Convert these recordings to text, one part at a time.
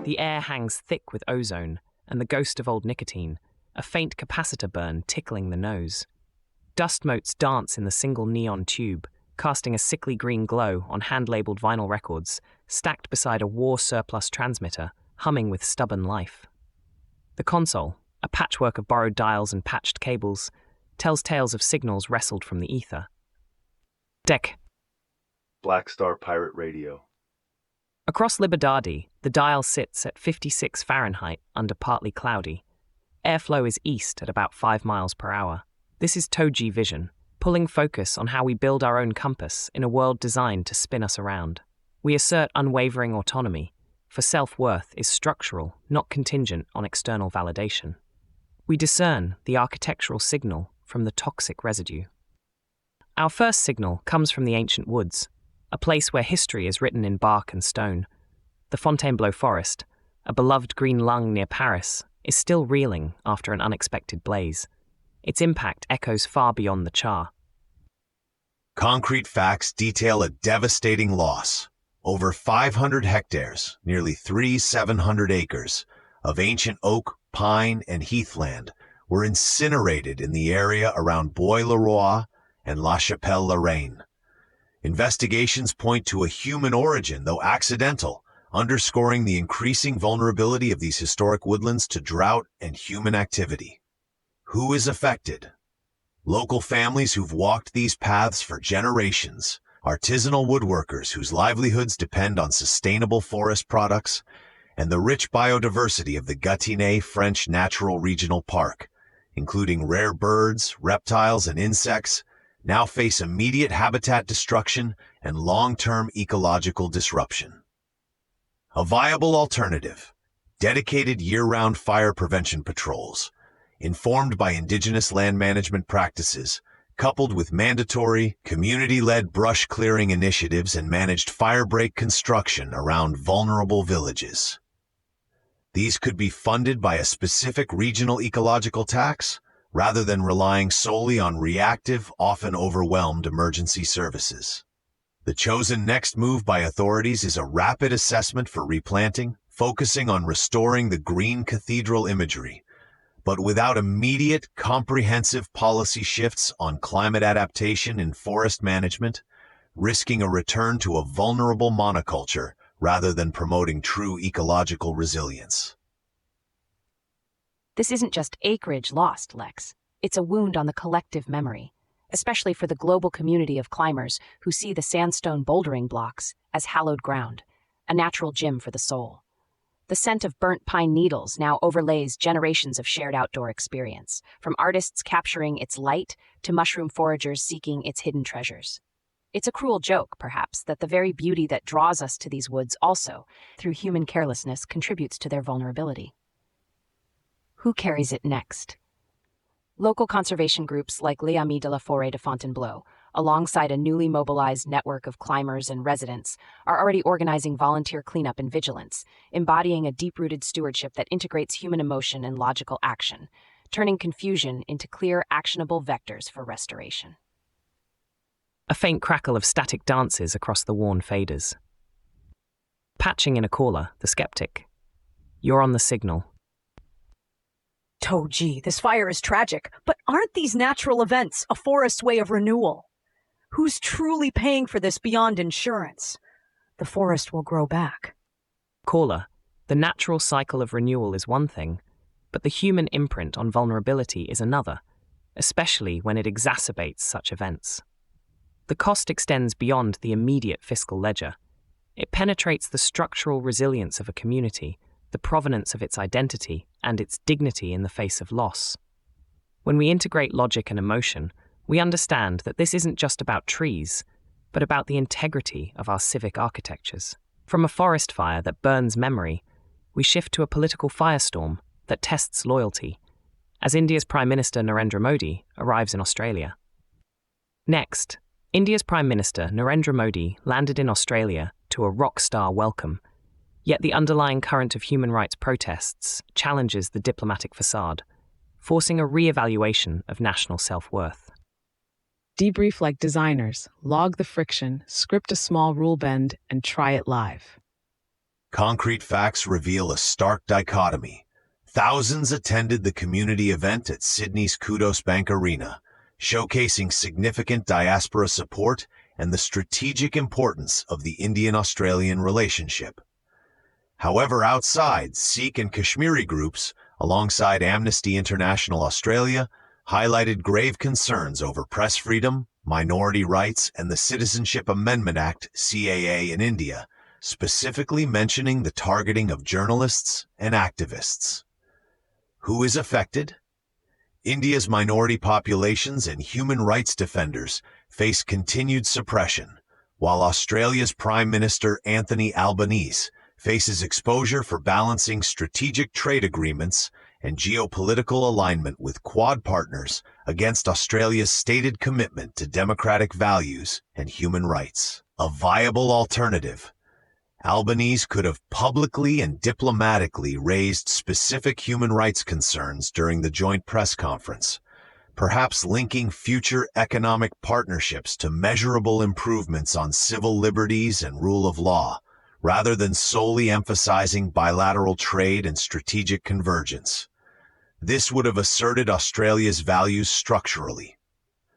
The air hangs thick with ozone and the ghost of old nicotine, a faint capacitor burn tickling the nose. Dust motes dance in the single neon tube, casting a sickly green glow on hand-labeled vinyl records, stacked beside a war-surplus transmitter, humming with stubborn life. The console, a patchwork of borrowed dials and patched cables, tells tales of signals wrestled from the ether. Deck. Black Star Pirate Radio. Across Liberdade, the dial sits at 56 Fahrenheit under partly cloudy. Airflow is east at about 5 miles per hour. This is TogeeVision, pulling focus on how we build our own compass in a world designed to spin us around. We assert unwavering autonomy, for self-worth is structural, not contingent on external validation. We discern the architectural signal from the toxic residue. Our first signal comes from the ancient woods, a place where history is written in bark and stone. The Fontainebleau forest, a beloved green lung near Paris, is still reeling after an unexpected blaze. Its impact echoes far beyond the char. Concrete facts detail a devastating loss. Over 500 hectares, nearly 700 acres, of ancient oak, pine, and heathland were incinerated in the area around Bois-le-Roi and La Chapelle-Lorraine. Investigations point to a human origin, though accidental, underscoring the increasing vulnerability of these historic woodlands to drought and human activity. Who is affected? Local families who've walked these paths for generations, artisanal woodworkers whose livelihoods depend on sustainable forest products, and the rich biodiversity of the Gâtinais French Natural Regional Park, including rare birds, reptiles, and insects, now face immediate habitat destruction and long-term ecological disruption. A viable alternative: dedicated year-round fire prevention patrols, informed by indigenous land management practices, coupled with mandatory, community-led brush clearing initiatives and managed firebreak construction around vulnerable villages. These could be funded by a specific regional ecological tax, rather than relying solely on reactive, often overwhelmed emergency services. The chosen next move by authorities is a rapid assessment for replanting, focusing on restoring the green cathedral imagery, but without immediate, comprehensive policy shifts on climate adaptation and forest management, risking a return to a vulnerable monoculture rather than promoting true ecological resilience. This isn't just acreage lost, Lex. It's a wound on the collective memory, especially for the global community of climbers who see the sandstone bouldering blocks as hallowed ground, a natural gym for the soul. The scent of burnt pine needles now overlays generations of shared outdoor experience, from artists capturing its light to mushroom foragers seeking its hidden treasures. It's a cruel joke, perhaps, that the very beauty that draws us to these woods also, through human carelessness, contributes to their vulnerability. Who carries it next? Local conservation groups like Les Amis de la Forêt de Fontainebleau, alongside a newly mobilized network of climbers and residents, are already organizing volunteer cleanup and vigilance, embodying a deep-rooted stewardship that integrates human emotion and logical action, turning confusion into clear, actionable vectors for restoration. A faint crackle of static dances across the worn faders. Patching in a caller, the skeptic. You're on the signal. Togee, this fire is tragic, but aren't these natural events a forest's way of renewal? Who's truly paying for this beyond insurance? The forest will grow back. Caller, the natural cycle of renewal is one thing, but the human imprint on vulnerability is another, especially when it exacerbates such events. The cost extends beyond the immediate fiscal ledger. It penetrates the structural resilience of a community, the provenance of its identity, and its dignity in the face of loss. When we integrate logic and emotion, we understand that this isn't just about trees, but about the integrity of our civic architectures. From a forest fire that burns memory, we shift to a political firestorm that tests loyalty, as India's Prime Minister Narendra Modi arrives in Australia. Next, India's Prime Minister Narendra Modi landed in Australia to a rock-star welcome, yet the underlying current of human rights protests challenges the diplomatic facade, forcing a re-evaluation of national self-worth. Debrief like designers, log the friction, script a small rule bend, and try it live. concrete facts reveal a stark dichotomy. Thousands attended the community event at Sydney's Kudos Bank Arena, showcasing significant diaspora support and the strategic importance of the Indian-Australian relationship. However, outside, Sikh and Kashmiri groups, alongside Amnesty International Australia, highlighted grave concerns over press freedom, minority rights, and the Citizenship Amendment Act (CAA) in India, specifically mentioning the targeting of journalists and activists. Who is affected? India's minority populations and human rights defenders face continued suppression, while Australia's Prime Minister Anthony Albanese faces exposure for balancing strategic trade agreements and geopolitical alignment with Quad partners against Australia's stated commitment to democratic values and human rights. A viable alternative. Albanese could have publicly and diplomatically raised specific human rights concerns during the joint press conference, perhaps linking future economic partnerships to measurable improvements on civil liberties and rule of law, rather than solely emphasizing bilateral trade and strategic convergence. This would have asserted Australia's values structurally.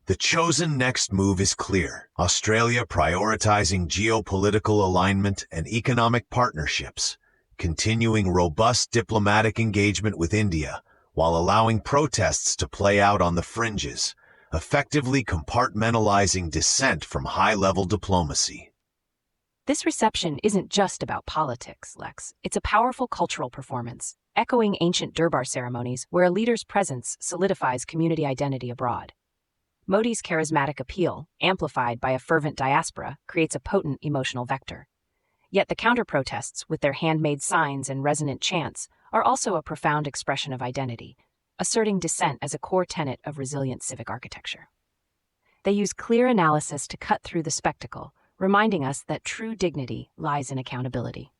The chosen next move is clear: Australia prioritizing geopolitical alignment and economic partnerships, continuing robust diplomatic engagement with India, while allowing protests to play out on the fringes, effectively compartmentalizing dissent from high-level diplomacy. This reception isn't just about politics, Lex. It's a powerful cultural performance, echoing ancient Durbar ceremonies where a leader's presence solidifies community identity abroad. Modi's charismatic appeal, amplified by a fervent diaspora, creates a potent emotional vector. Yet the counter-protests, with their handmade signs and resonant chants, are also a profound expression of identity, asserting dissent as a core tenet of resilient civic architecture. They use clear analysis to cut through the spectacle, reminding us that true dignity lies in accountability.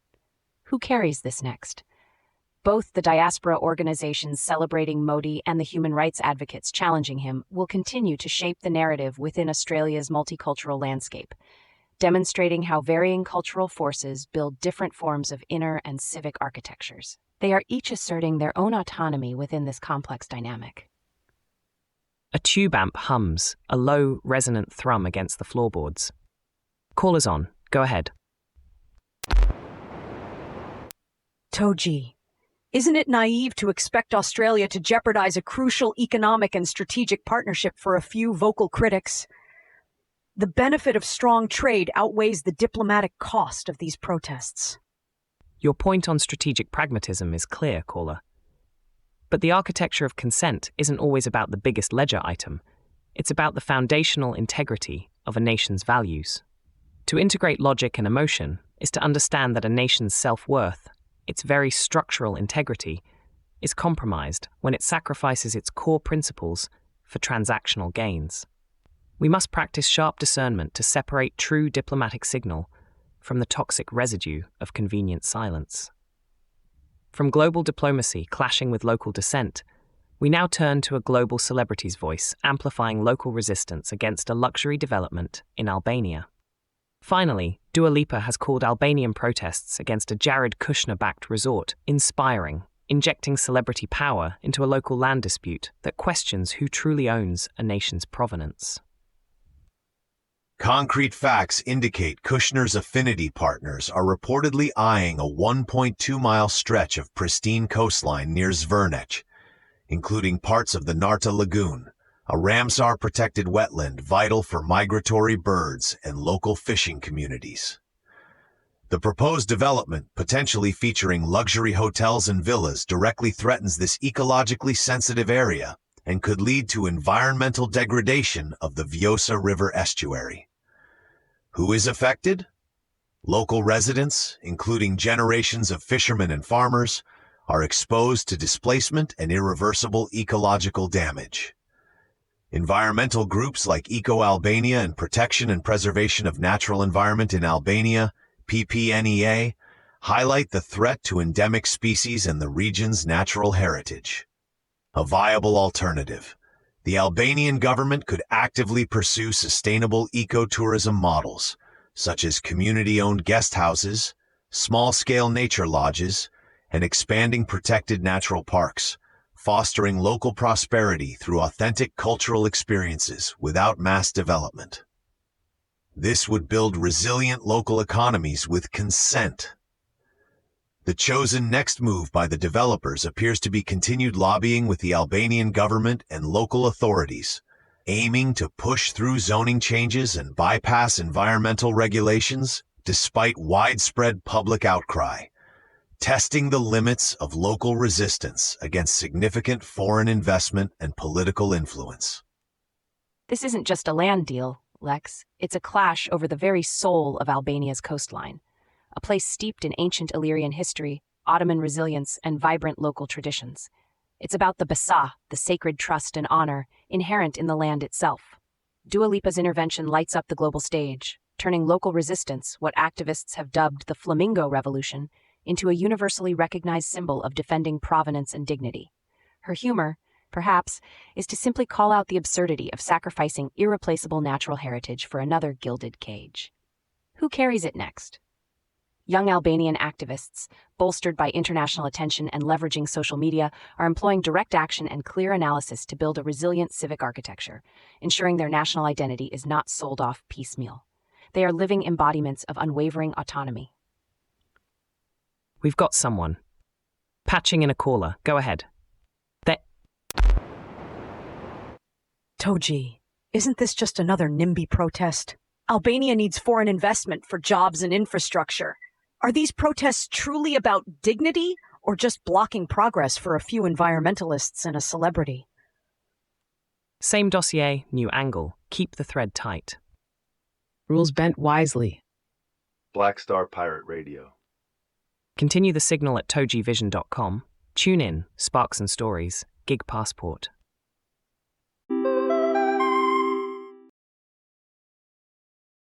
Who carries this next? Both the diaspora organizations celebrating Modi and the human rights advocates challenging him will continue to shape the narrative within Australia's multicultural landscape, demonstrating how varying cultural forces build different forms of inner and civic architectures. They are each asserting their own autonomy within this complex dynamic. A tube amp hums, a low, resonant thrum against the floorboards. Caller's on. Go ahead. Togee, isn't it naive to expect Australia to jeopardize a crucial economic and strategic partnership for a few vocal critics? The benefit of strong trade outweighs the diplomatic cost of these protests. Your point on strategic pragmatism is clear, caller. But the architecture of consent isn't always about the biggest ledger item. It's about the foundational integrity of a nation's values. To integrate logic and emotion is to understand that a nation's self-worth, its very structural integrity, is compromised when it sacrifices its core principles for transactional gains. We must practice sharp discernment to separate true diplomatic signal from the toxic residue of convenient silence. From global diplomacy clashing with local dissent, we now turn to a global celebrity's voice amplifying local resistance against a luxury development in Albania. Finally, Dua Lipa has called Albanian protests against a Jared Kushner-backed resort inspiring, injecting celebrity power into a local land dispute that questions who truly owns a nation's provenance. Concrete facts indicate Kushner's affinity partners are reportedly eyeing a 1.2-mile stretch of pristine coastline near Zvernec, including parts of the Narta Lagoon, a Ramsar-protected wetland vital for migratory birds and local fishing communities. The proposed development, potentially featuring luxury hotels and villas, directly threatens this ecologically sensitive area and could lead to environmental degradation of the Vjosa River estuary. Who is affected? Local residents, including generations of fishermen and farmers, are exposed to displacement and irreversible ecological damage. Environmental groups like Eco Albania and Protection and Preservation of Natural Environment in Albania, PPNEA, highlight the threat to endemic species and the region's natural heritage. A viable alternative. The Albanian government could actively pursue sustainable ecotourism models, such as community-owned guest houses, small-scale nature lodges, and expanding protected natural parks, fostering local prosperity through authentic cultural experiences without mass development. This would build resilient local economies with consent. The chosen next move by the developers appears to be continued lobbying with the Albanian government and local authorities, aiming to push through zoning changes and bypass environmental regulations despite widespread public outcry, testing the limits of local resistance against significant foreign investment and political influence. This isn't just a land deal, Lex. It's a clash over the very soul of Albania's coastline, a place steeped in ancient Illyrian history, Ottoman resilience, and vibrant local traditions. It's about the basa, the sacred trust and honor inherent in the land itself. Dua Lipa's intervention lights up the global stage, turning local resistance, what activists have dubbed the Flamingo Revolution, into a universally recognized symbol of defending provenance and dignity. Her humor, perhaps, is to simply call out the absurdity of sacrificing irreplaceable natural heritage for another gilded cage. Who carries it next? Young Albanian activists, bolstered by international attention and leveraging social media, are employing direct action and clear analysis to build a resilient civic architecture, ensuring their national identity is not sold off piecemeal. They are living embodiments of unwavering autonomy. We've got someone. Patching in a caller. Go ahead. Togee, isn't this just another NIMBY protest? Albania needs foreign investment for jobs and infrastructure. Are these protests truly about dignity or just blocking progress for a few environmentalists and a celebrity? Same dossier, new angle. Keep the thread tight. Rules bent wisely. Black Star Pirate Radio. Continue the signal at TogeeVision.com. Tune in, Sparks and Stories, Gig Passport.